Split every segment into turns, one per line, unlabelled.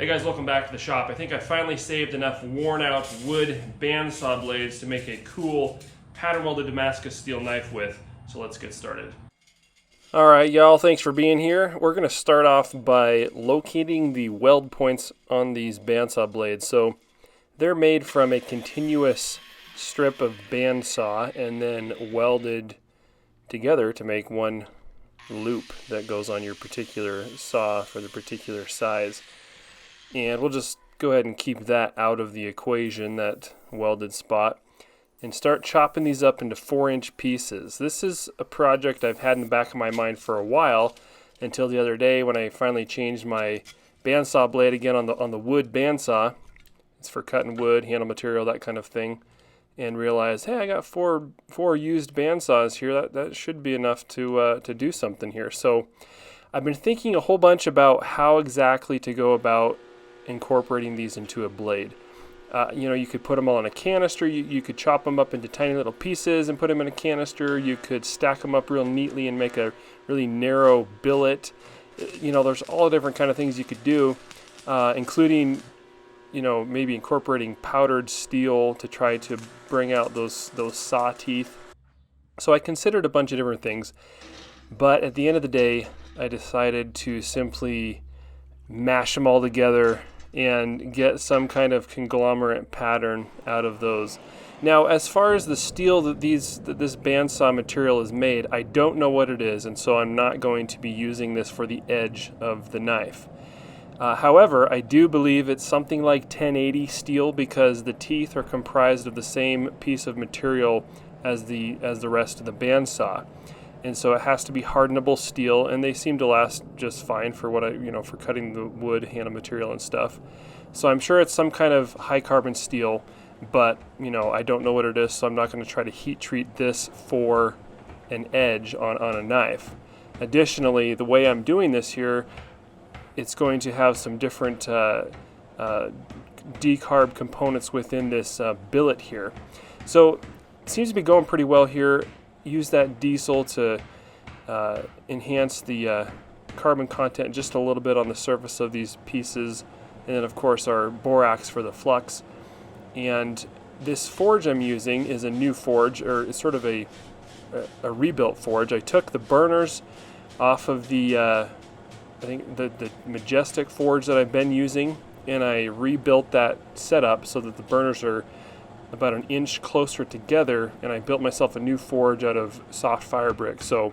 Hey guys, welcome back to the shop. I think I finally saved enough worn out wood bandsaw blades to make a cool pattern welded Damascus steel knife with. So let's get started. Alright y'all, thanks for being here. We're going to start off by locating the weld points on these bandsaw blades. So they're made from a continuous strip of bandsaw and then welded together to make one loop that goes on your particular saw for the particular size. And we'll just go ahead and keep that out of the equation, that welded spot, and start chopping these up into 4-inch pieces. This is a project I've had in the back of my mind for a while, until the other day when I finally changed my bandsaw blade again on the wood bandsaw. It's for cutting wood, handle material, that kind of thing, and realized, hey, I got four used bandsaws here. That should be enough to do something here. So I've been thinking a whole bunch about how exactly to go about incorporating these into a blade. You could put them all in a canister. You could chop them up into tiny little pieces and put them in a canister. You could stack them up real neatly and make a really narrow billet. There's all different kind of things you could do, including maybe incorporating powdered steel to try to bring out those saw teeth. So I considered a bunch of different things, but at the end of the day, I decided to simply mash them all together and get some kind of conglomerate pattern out of those. Now, as far as the steel that this bandsaw material is made, I don't know what it is, and so I'm not going to be using this for the edge of the knife. However, I do believe it's something like 1080 steel because the teeth are comprised of the same piece of material as the rest of the bandsaw. And so it has to be hardenable steel, and they seem to last just fine for for cutting the wood, handle material and stuff. So I'm sure it's some kind of high carbon steel, but I don't know what it is, so I'm not going to try to heat treat this for an edge on a knife. Additionally, the way I'm doing this here, it's going to have some different decarb components within this billet here. So it seems to be going pretty well here. Use that diesel to enhance the carbon content just a little bit on the surface of these pieces, and then of course our borax for the flux. And this forge I'm using is a new forge, or it's sort of a rebuilt forge. I took the burners off of the I think the Majestic forge that I've been using, and I rebuilt that setup so that the burners are about an inch closer together, and I built myself a new forge out of soft fire brick. So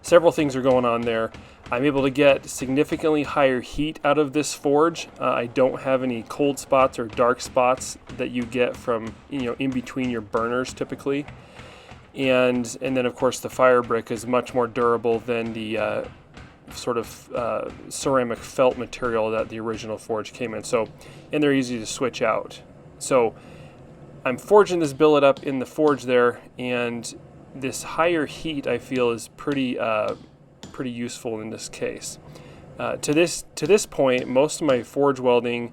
several things are going on there. I'm able to get significantly higher heat out of this forge. I don't have any cold spots or dark spots that you get from in between your burners typically. And then of course the fire brick is much more durable than the sort of ceramic felt material that the original forge came in. So, and they're easy to switch out. So I'm forging this billet up in the forge there, and this higher heat I feel is pretty useful in this case. To this point, most of my forge welding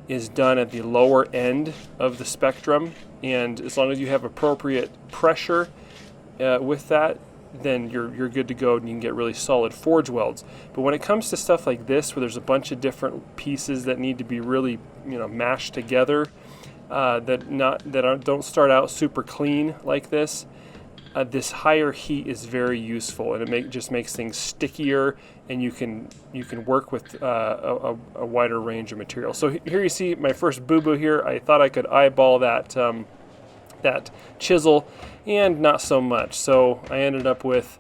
is done at the lower end of the spectrum, and as long as you have appropriate pressure with that, then you're good to go and you can get really solid forge welds. But when it comes to stuff like this, where there's a bunch of different pieces that need to be really mashed together, don't start out super clean like this, this higher heat is very useful, and it just makes things stickier, and you can work with a wider range of material. So here you see my first boo-boo here. I thought I could eyeball that chisel, and not so much. So I ended up with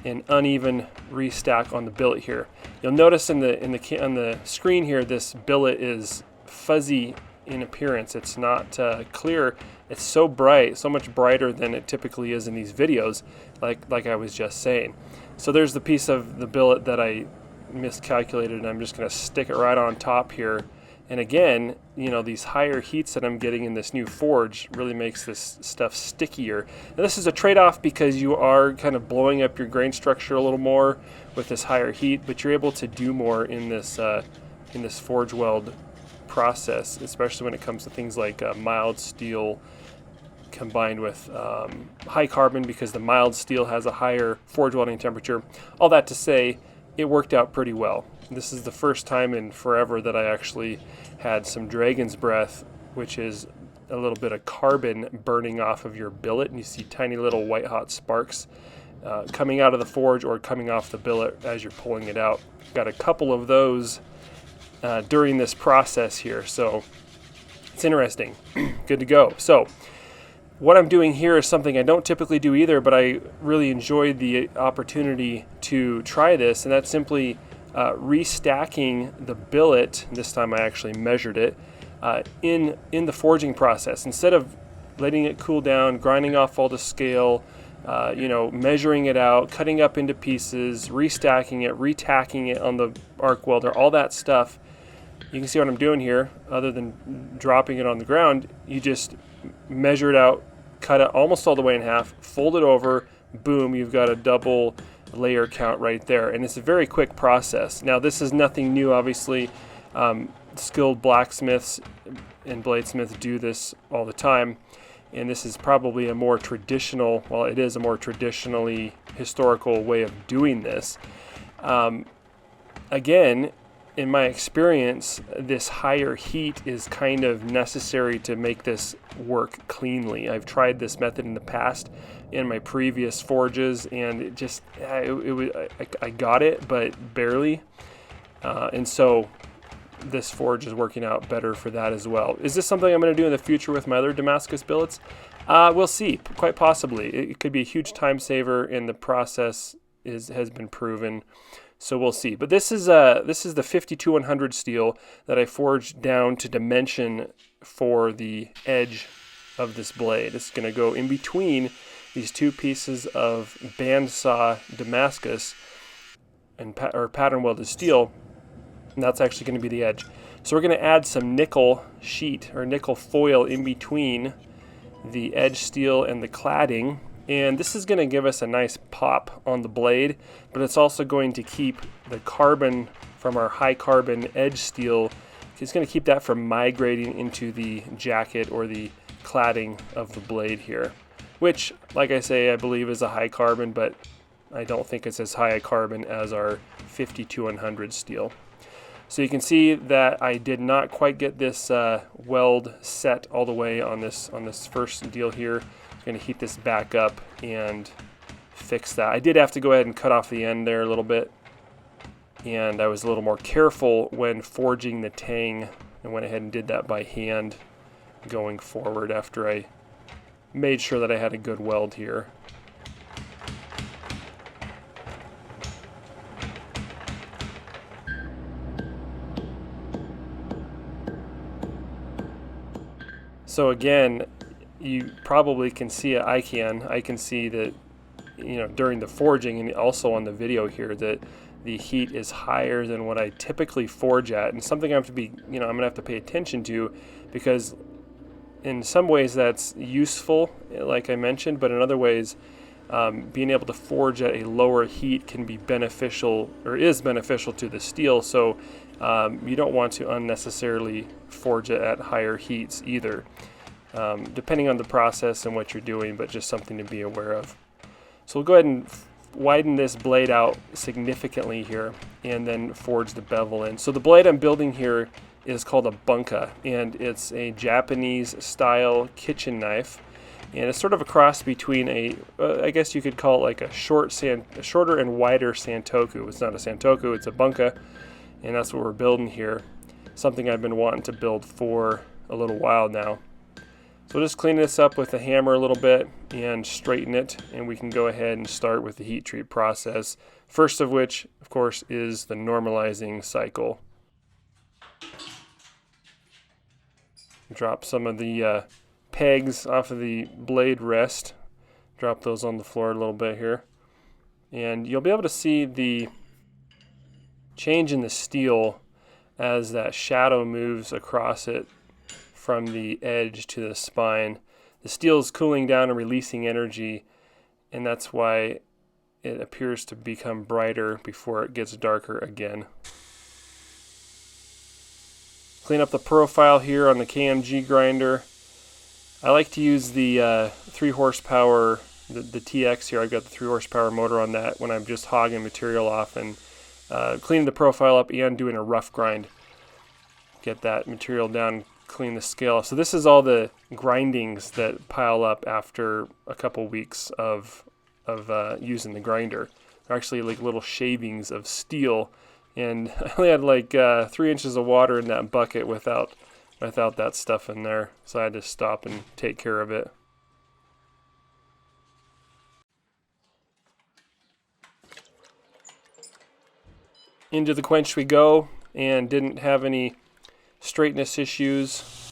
an uneven restack on the billet here. You'll notice on the screen here, this billet is fuzzy in appearance. It's not clear. It's so bright, so much brighter than it typically is in these videos, like I was just saying. So there's the piece of the billet that I miscalculated, and I'm just going to stick it right on top here. And again, these higher heats that I'm getting in this new forge really makes this stuff stickier. Now this is a trade-off because you are kind of blowing up your grain structure a little more with this higher heat, but you're able to do more in this forge weld process, especially when it comes to things like mild steel combined with high carbon, because the mild steel has a higher forge welding temperature. All that to say, it worked out pretty well. This is the first time in forever that I actually had some dragon's breath, which is a little bit of carbon burning off of your billet, and you see tiny little white hot sparks coming out of the forge or coming off the billet as you're pulling it out. Got a couple of those during this process here, so it's interesting. Good to go. So what I'm doing here is something I don't typically do either, but I really enjoyed the opportunity to try this, and that's simply restacking the billet. This time I actually measured it in the forging process. Instead of letting it cool down, grinding off all the scale, measuring it out, cutting up into pieces, restacking it, retacking it on the arc welder, all that stuff. You can see what I'm doing here. Other than dropping it on the ground, you just measure it out, cut it almost all the way in half, fold it over, boom, you've got a double layer count right there. And it's a very quick process. Now, this is nothing new, obviously. Skilled blacksmiths and bladesmiths do this all the time. And this is probably a more traditional, well, it is a more traditionally historical way of doing this. Again, in my experience, this higher heat is kind of necessary to make this work cleanly. I've tried this method in the past in my previous forges, and it just, I got it, but barely. And so this forge is working out better for that as well. Is this something I'm going to do in the future with my other Damascus billets? We'll see, quite possibly. It could be a huge time saver, and the process has been proven. So we'll see. But this is the 52100 steel that I forged down to dimension for the edge of this blade. It's going to go in between these two pieces of bandsaw Damascus or pattern welded steel, and that's actually going to be the edge. So we're going to add some nickel sheet or nickel foil in between the edge steel and the cladding. And this is going to give us a nice pop on the blade, but it's also going to keep the carbon from our high carbon edge steel, it's going to keep that from migrating into the jacket or the cladding of the blade here, which, like I say, I believe is a high carbon, but I don't think it's as high a carbon as our 52100 steel. So you can see that I did not quite get this weld set all the way on this first deal here. I'm going to heat this back up and fix that. I did have to go ahead and cut off the end there a little bit, and I was a little more careful when forging the tang and went ahead and did that by hand going forward after I made sure that I had a good weld here. So again, you probably can see it. I can see that, during the forging and also on the video here, that the heat is higher than what I typically forge at, and something I have to be, I'm gonna have to pay attention to, because in some ways that's useful, like I mentioned, but in other ways, being able to forge at a lower heat can be beneficial, or is beneficial to the steel. So you don't want to unnecessarily forge it at higher heats either, depending on the process and what you're doing, but just something to be aware of. So we'll go ahead and widen this blade out significantly here and then forge the bevel in. So the blade I'm building here is called a bunka, and it's a Japanese style kitchen knife, and it's sort of a cross between I guess you could call it like a shorter and wider santoku. It's not a santoku, it's a bunka, and that's what we're building here. Something I've been wanting to build for a little while now. So we'll just clean this up with a hammer a little bit and straighten it, and we can go ahead and start with the heat treat process. First of which, of course, is the normalizing cycle. Drop some of the pegs off of the blade rest. Drop those on the floor a little bit here. And you'll be able to see the change in the steel as that shadow moves across it from the edge to the spine. The steel is cooling down and releasing energy, and that's why it appears to become brighter before it gets darker again. Clean up the profile here on the KMG grinder. I like to use the 3 horsepower, the TX here. I've got the 3 horsepower motor on that when I'm just hogging material off and cleaning the profile up and doing a rough grind. Get that material down, clean the scale. So this is all the grindings that pile up after a couple weeks of using the grinder. They're actually like little shavings of steel, and I only had like 3 inches of water in that bucket without that stuff in there, so I had to stop and take care of it. Into the quench we go, and didn't have any straightness issues,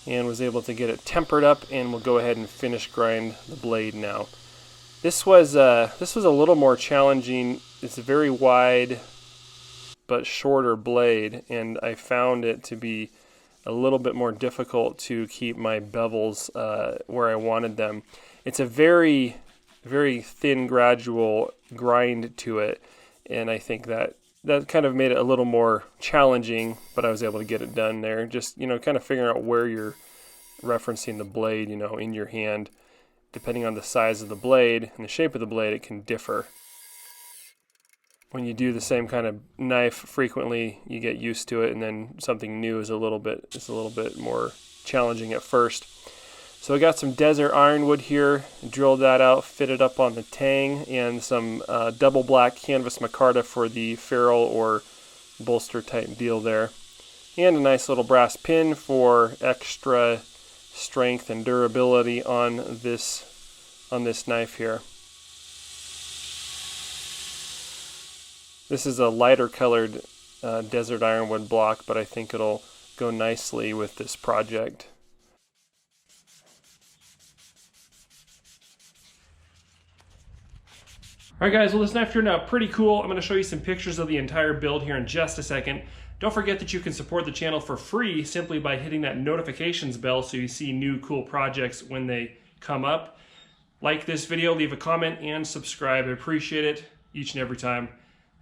and was able to get it tempered up, and we'll go ahead and finish grind the blade now. This was a little more challenging. It's a very wide but shorter blade, and I found it to be a little bit more difficult to keep my bevels where I wanted them. It's a very, very thin, gradual grind to it, and I think that kind of made it a little more challenging, but I was able to get it done there. Just, kind of figuring out where you're referencing the blade, in your hand. Depending on the size of the blade and the shape of the blade, it can differ. When you do the same kind of knife frequently, you get used to it, and then something new is a little bit more challenging at first. So I got some desert ironwood here, drilled that out, fitted up on the tang, and some double black canvas micarta for the ferrule or bolster type deal there. And a nice little brass pin for extra strength and durability on this knife here. This is a lighter colored desert ironwood block, but I think it'll go nicely with this project. Alright guys, well this knife turned out pretty cool. I'm going to show you some pictures of the entire build here in just a second. Don't forget that you can support the channel for free simply by hitting that notifications bell so you see new cool projects when they come up. Like this video, leave a comment, and subscribe. I appreciate it each and every time.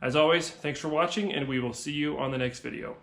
As always, thanks for watching, and we will see you on the next video.